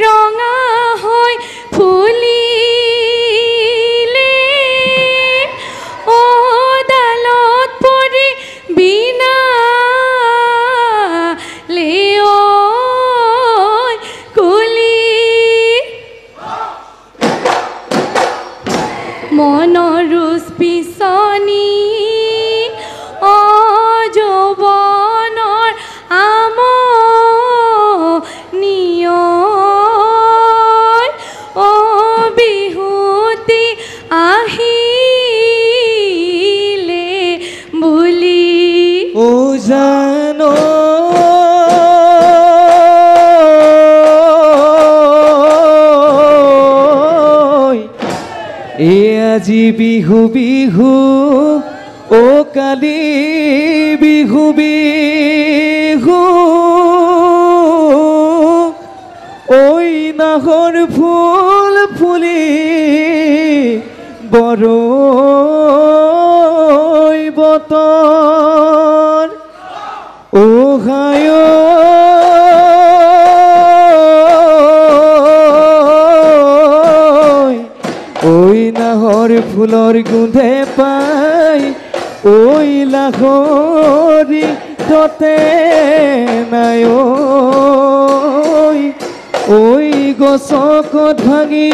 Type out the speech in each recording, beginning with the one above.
ৰঙা হৈ ফুলিলে ও ডালত পৰি বিনা লেও কুলি মনৰ পিছনি যৌৱনৰ আমনিয় ও বিহুতি আহিলে বুলি ও জানো আজি বিহু বিহু ও কালি বিহু বিহু ওই নাহৰ ফুল ফুলি বৰৈ বতৰ ও হায় ওই নাহৰ ফুলৰ গোন্ধে পাই ওই লাহৰি ততে নাই ওই গছকত ভাঙি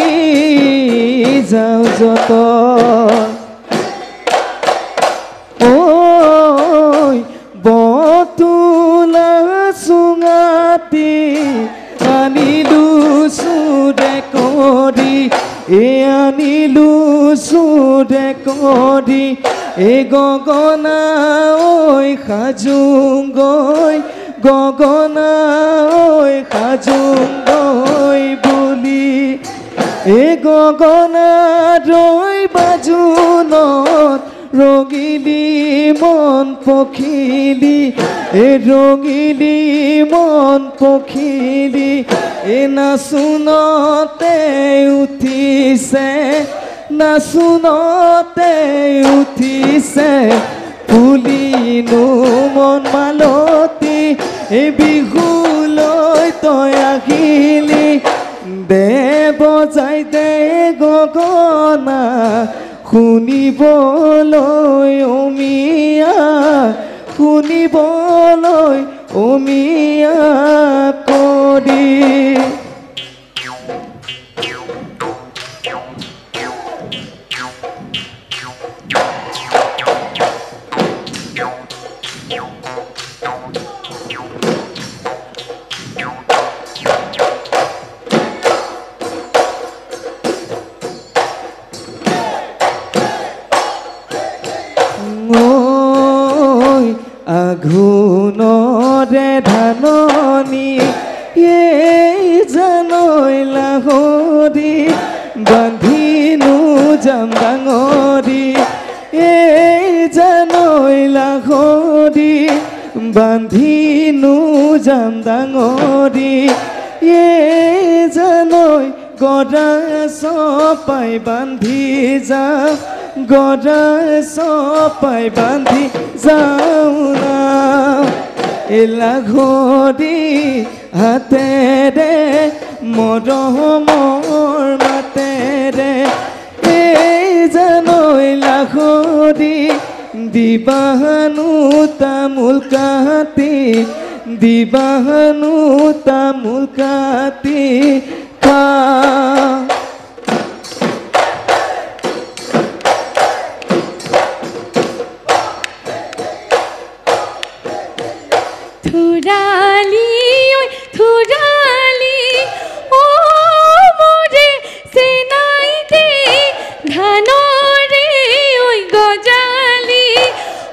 যাওঁ যত ওই বতুলা চুঙাতি আনিলো চুৰে কৰি আনিলো চুৰে কৰি গগনা ঐ সাজোংগৈ গগনা ঐ সাজোংগৈ বুলি গগনা ৰৈ বাজুনত ৰঙিলি মন পখিলি ৰঙিলি মন পখিলি নাচোনতে উঠিছে নাচোনতে উঠিছে ফুলিনো মন মালতী বিহুলৈ তই আহিলি দে বজাই দে গগনা শুনিবলৈ অমিয়া শুনিবলৈ অমিয়া কৰি আঘোণৰে ধাননি জানৈ লাহৰি বান্ধিনো যাম ডাঙৰি জানৈ লাহৰি বান্ধিনো যাম ডাঙৰি জানৈ গৰা চপাই বান্ধি যাম গৰা চপাই বান্ধি যাওঁ না লাহৰি হাতেৰে মৰমৰ মাতেৰে জানৈ লাহৰি দিবাহানো তামোল কাটি দিবাহানো তামোল কাটি খা থুৰালি ঐ থুৰালি ও মোৰে চেনাই দে ধানৰে ঐ গজালি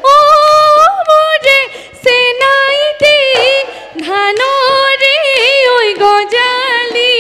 ও মোৰে চেনাই দে ধানৰে ঐ গজালি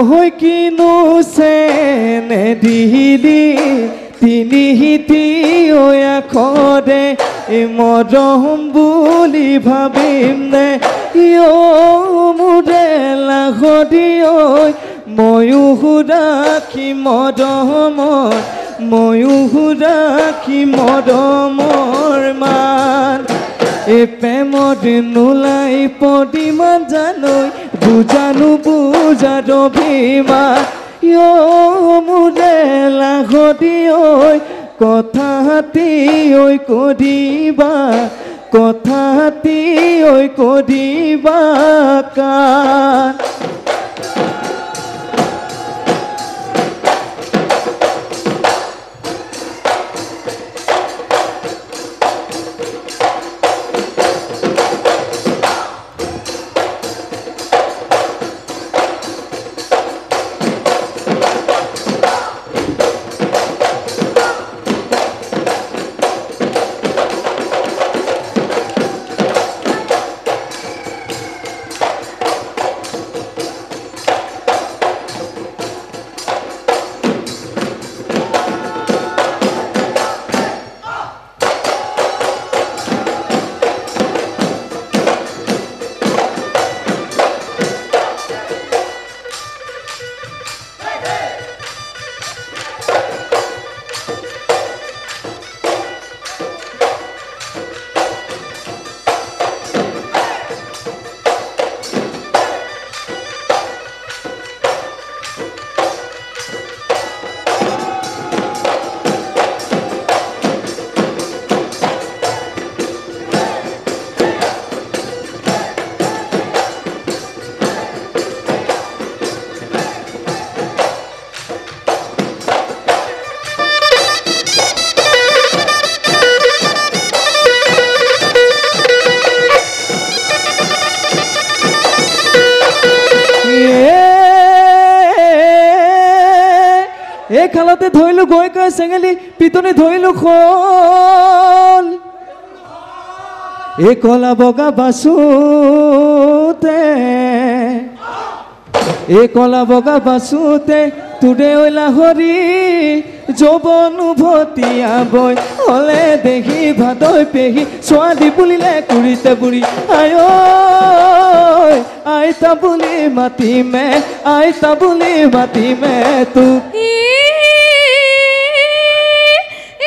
হৈ কিনো চেনে দিলি তিনিহিতি আখৰে মৰম বুলি ভাবিম নে মোৰে লাহৰি ঐ ময়ো ৰাখি মৰমৰ ময়ো ৰাখি মৰমৰ মান প্ৰেমত নোলাই পদিমান জানৈ বুজানো বুজাৰ অভিমান মোৰে লাহৰি ঐ কথা হাতি ঐ কৰিবা কথা হাতি ঐ কৰিবা কান এই খালতে ধৰিলো গৈ কৈ চেঙেলি পিটনি ধৰিলো খোল এই কলা বগা বাচুতে এই কলা বগা বাচুতে তোৰে ঐ লাহৰি যৌৱন উভতিয়াবই হলে দেখি ভাদৈ পেহী ছোৱালী বুলিলে কুৰিতে বুঢ়ী আইতা বুলি মাতিমে আইতা বুলি মাতিমে তোক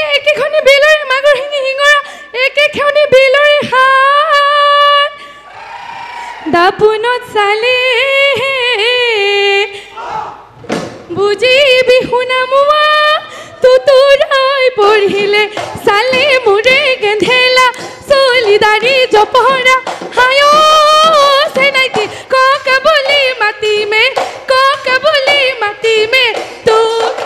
একেখনি বিলৰে মাগুৰ শিঙি শিঙৰা একেখনি বিলৰে হাত দাপোনত চালে বুজিবি শুনামোৱা তুতুৰাই পঢ়িলে চালে মোৰে গেন্ধেলা চলিদাৰী জপহৰা হায় চেনাইতি কক বুলি মাতিমে কক বুলি মাতিমে তোক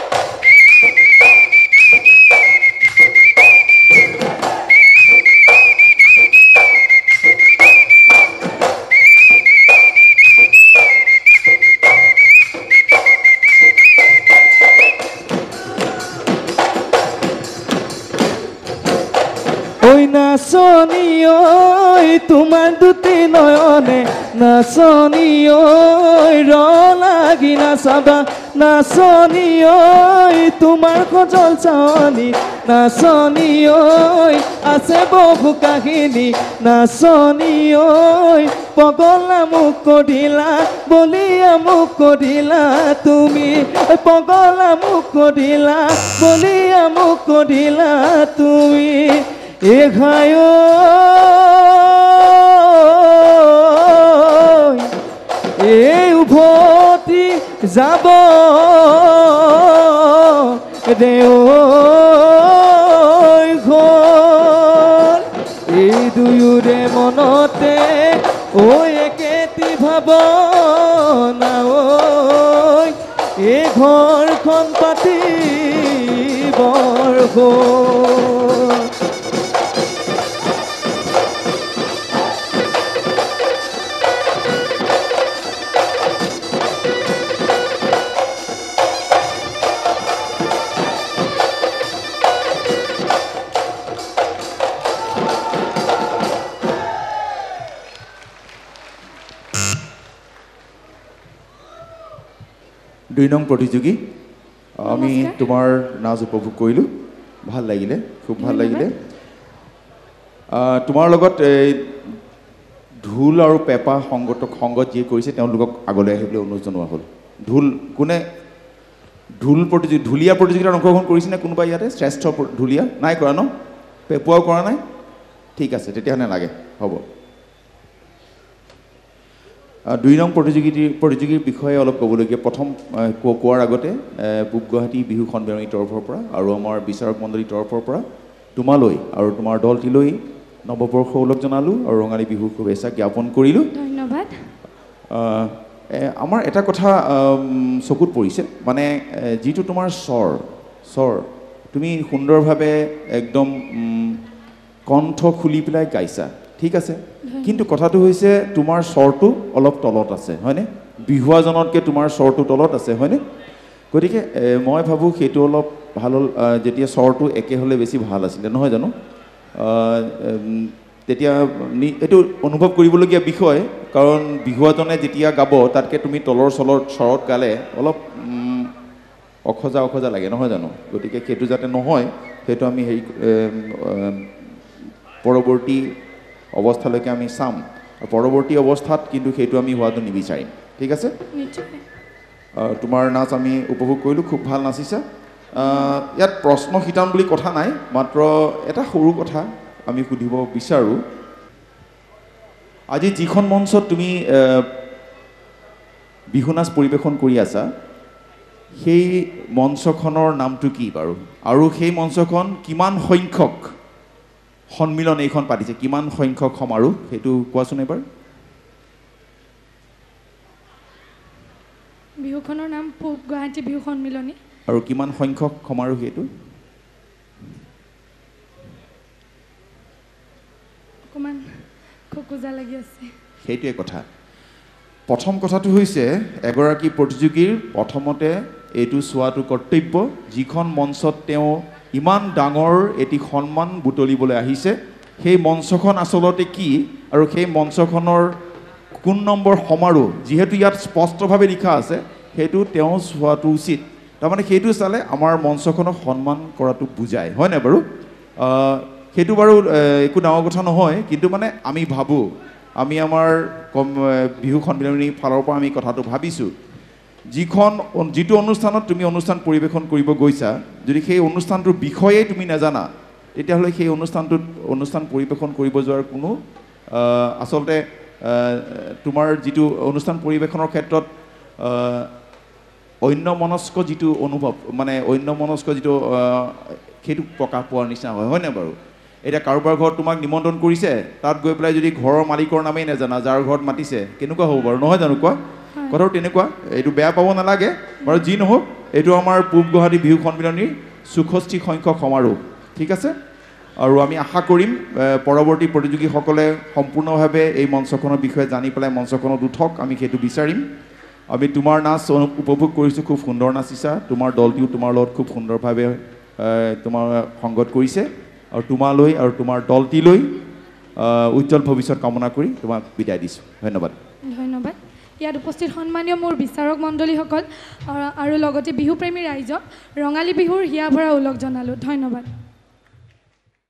নাচনি ঐ তোমাৰ দুটি নয়নে নাচনি ঐ ৰ লাগি নাচাবা নাচনি ঐ তোমাৰ খজল চাৱনি নাচনি ঐ আছে বহু কাহিনী নাচনি ঐ পগলা মোক কৰিলা বলিয়া মোক কৰিলা তুমি পগলা মোক কৰিলা বলিয়া মোক কৰিলা তুমি এঘায় এই উভতি যাব দেও ঘৰ এই দুয়োৰে মনতে ঐ একেটি ভাৱনা এই ঘৰখন পাতিবৰ হ'ল 2 নং প্ৰতিযোগী আমি তোমাৰ নাচ উপভোগ কৰিলোঁ ভাল লাগিলে খুব ভাল লাগিলে তোমাৰ লগত ঢোল আৰু পেপা সংগত যি কৰিছে তেওঁলোকক আগলৈ আহিবলৈ অনুৰোধ জনোৱা হ'ল ঢোল কোনে ঢুলীয়া প্ৰতিযোগিতাত অংশগ্ৰহণ কৰিছেনে কোনোবা ইয়াতে শ্ৰেষ্ঠ ঢুলীয়া নাই কৰা ন পেপুৱাও কৰা নাই ঠিক আছে তেতিয়াহ'লে নালাগে হ'ব 2 নং প্ৰতিযোগীৰ বিষয়ে অলপ ক'বলগীয়া প্ৰথম কোৱাৰ আগতে পূব গুৱাহাটী বিহু সন্মিলনীৰ তৰফৰ পৰা আৰু আমাৰ বিচাৰক মণ্ডলীৰ তৰফৰ পৰা তোমালৈ আৰু তোমাৰ দলটিলৈ নৱবৰ্ষ ওলগ জনালোঁ আৰু ৰঙালী বিহুৰ শুভেচ্ছা জ্ঞাপন কৰিলোঁ ধন্যবাদ আমাৰ এটা কথা চকুত পৰিছে মানে যিটো তোমাৰ স্বৰ তুমি সুন্দৰভাৱে একদম কণ্ঠ খুলি পেলাই গাইছা ঠিক আছে কিন্তু কথাটো হৈছে তোমাৰ স্বৰটো অলপ তলত আছে হয়নে বিহুৱাজনতকৈ তোমাৰ স্বৰটো তলত আছে হয়নে গতিকে মই ভাবোঁ সেইটো অলপ ভাল যেতিয়া স্বৰটো একে হ'লে বেছি ভাল আছিলে নহয় জানো তেতিয়া এইটো অনুভৱ কৰিবলগীয়া বিষয় কাৰণ বিহুৱাজনে যেতিয়া গাব তাতকৈ তুমি তলৰ স্বৰত গালে অলপ অখজা লাগে নহয় জানো গতিকে সেইটো যাতে নহয় সেইটো আমি হেৰি পৰৱৰ্তী অৱস্থালৈকে আমি চাম পৰৱৰ্তী অৱস্থাত কিন্তু সেইটো আমি হোৱাটো নিবিচাৰিম ঠিক আছে তোমাৰ নাচ আমি উপভোগ কৰিলোঁ খুব ভাল নাচিছা ইয়াত প্ৰশ্ন শিতান বুলি কথা নাই মাত্ৰ এটা সৰু কথা আমি সুধিব বিচাৰোঁ আজি যিখন মঞ্চত তুমি বিহু নাচ পৰিৱেশন কৰি আছা সেই মঞ্চখনৰ নামটো কি বাৰু আৰু সেই মঞ্চখন কিমান সংখ্যক সন্মিলন এইখন পাতিছে কিমান সংখ্যক সমাৰোহ সেইটো কোৱাচোন এবাৰ বিহুখনৰ নাম পূব গুৱাহাটী বিহু সন্মিলনী আৰু কিমান সংখ্যক সমাৰোহ সেইটো অকণমান খোকোজা লাগি আছে সেইটোৱে কথা প্ৰথম কথাটো হৈছে এগৰাকী প্ৰতিযোগীৰ প্ৰথমতে এইটো চোৱাটো কৰ্তব্য যিখন মঞ্চত তেওঁ ইমান ডাঙৰ এটি সন্মান বুটলিবলৈ আহিছে সেই মঞ্চখন আচলতে কি আৰু সেই মঞ্চখনৰ কোন নম্বৰ সমাৰোহ যিহেতু ইয়াত স্পষ্টভাৱে লিখা আছে সেইটো তেওঁ চোৱাটো উচিত তাৰমানে সেইটো চালে আমাৰ মঞ্চখনক সন্মান কৰাটো বুজায় হয়নে বাৰু সেইটো বাৰু একো ডাঙৰ কথা নহয় কিন্তু মানে আমি ভাবোঁ আমি আমাৰ বিহু সন্মিলনীৰ ফালৰ পৰা আমি কথাটো ভাবিছোঁ যিটো অনুষ্ঠানত তুমি অনুষ্ঠান পৰিৱেশন কৰিব গৈছা যদি সেই অনুষ্ঠানটোৰ বিষয়েই তুমি নাজানা তেতিয়াহ'লে সেই অনুষ্ঠান পৰিৱেশন কৰিব যোৱাৰ কোনো আচলতে তোমাৰ যিটো অনুষ্ঠান পৰিৱেশনৰ ক্ষেত্ৰত অন্যমনস্ক যিটো অনুভৱ মানে অন্যমনস্ক যিটো সেইটো প্ৰকাশ পোৱাৰ নিচিনা হয়নে বাৰু এতিয়া কাৰোবাৰ ঘৰত তোমাক নিমন্ত্ৰণ কৰিছে তাত গৈ পেলাই যদি ঘৰৰ মালিকৰ নামেই নাজানা যাৰ ঘৰত মাতিছে কেনেকুৱা হ'ব বাৰু নহয় জানো কোৱা কথাটো তেনেকুৱা এইটো বেয়া পাব নালাগে বাৰু যি নহওক এইটো আমাৰ পূব গুৱাহাটী বিহু সন্মিলনীৰ 64 সংখ্যক সমাৰোহ ঠিক আছে আৰু আমি আশা কৰিম পৰৱৰ্তী প্ৰতিযোগীসকলে সম্পূৰ্ণভাৱে এই মঞ্চখনৰ বিষয়ে জানি পেলাই মঞ্চখনত উঠক আমি সেইটো বিচাৰিম আমি তোমাৰ নাচ উপভোগ কৰিছোঁ খুব সুন্দৰ নাচিছা তোমাৰ দলটিও তোমাৰ লগত খুব সুন্দৰভাৱে তোমাৰ সংগত কৰিছে আৰু তোমালৈ আৰু তোমাৰ দলটিলৈ উজ্জ্বল ভৱিষ্যত কামনা কৰি তোমাক বিদায় দিছোঁ ধন্যবাদ ধন্যবাদ ইয়াত উপস্থিত সন্মানীয় মোৰ বিচাৰক মণ্ডলীসকল আৰু লগতে বিহুপ্ৰেমী ৰাইজক ৰঙালী বিহুৰ হিয়া ভৰা ওলগ জনালোঁ ধন্যবাদ